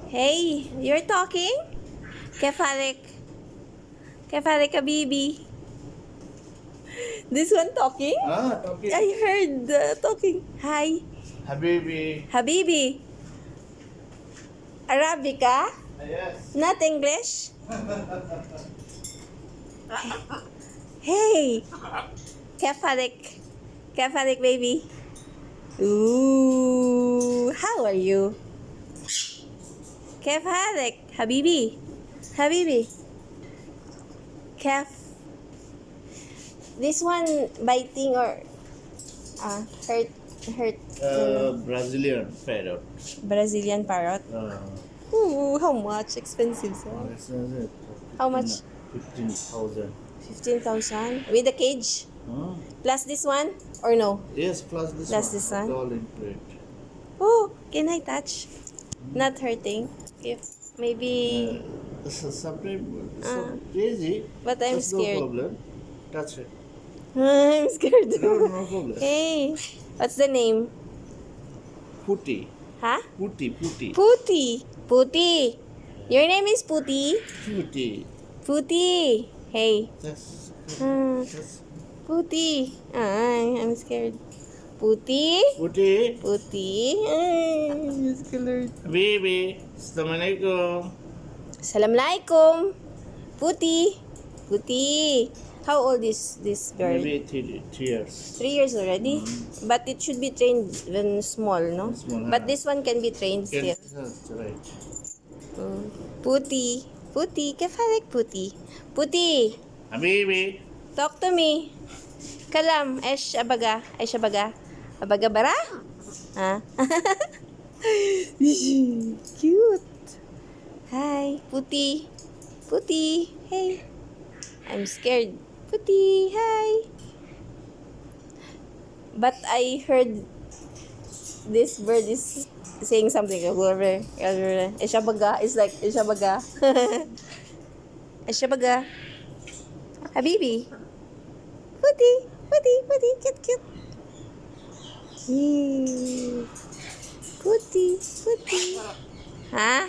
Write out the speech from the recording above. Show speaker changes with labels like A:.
A: Hey, you're talking? كيف حالك? كيف حالك حبيبي? This one talking?
B: Talking.
A: I heard talking. Hi.
B: Habibi.
A: Habibi. Arabica?
B: Yes.
A: Not English? Hey. كيف حالك? كيف حالك baby? Ooh, how are you? كيف حالك حبيبي؟ حبيبي. كيف? This one biting or hurt
B: Brazilian parrot.
A: Brazilian parrot. Ooh, how much? Expensive, sir.
B: This is it.
A: How much?
B: 15,000.
A: 15,000 with the cage
B: Huh?
A: plus this one or no?
B: Yes, plus this
A: Plus
B: one.
A: this one?
B: All in crate.
A: Oh, can I touch? Not hurting. If maybe,
B: This is sometimes
A: Ah.
B: so crazy.
A: but I'm
B: That's
A: scared.
B: No problem. Touch it.
A: I'm scared.
B: No problem.
A: Hey, what's the name?
B: Putti.
A: Huh?
B: Putti.
A: Puti. Puti. Your name is Puti.
B: Putti.
A: Puti. Hey.
B: That's,
A: Hmm.
B: that's
A: Puti. I'm scared. Puti.
B: Putti.
A: Puti. I'm scared.
B: Habibi. Assalamualaikum.
A: Assalamualaikum. Puti. Puti. How old is this bird?
B: Maybe 3 years.
A: 3 years already? But it should be trained when small, no?
B: Small,
A: But this one can be trained still.
B: That's right.
A: Puti. Puti. كيف حالك Puti? Puti.
B: Habibi.
A: Talk to me. Kalam. Esh abaga. Esh abaga. Abaga bara? Ha? Cute. Hi. Puti. Puti. Hey. I'm scared. Puti. Hi. But I heard this bird is saying something. Eshabaga. It's like Eshabaga. Eshabaga. Habibi. Puti. Puti. Puti. Cute. Cute. Puti. Puti. Ha?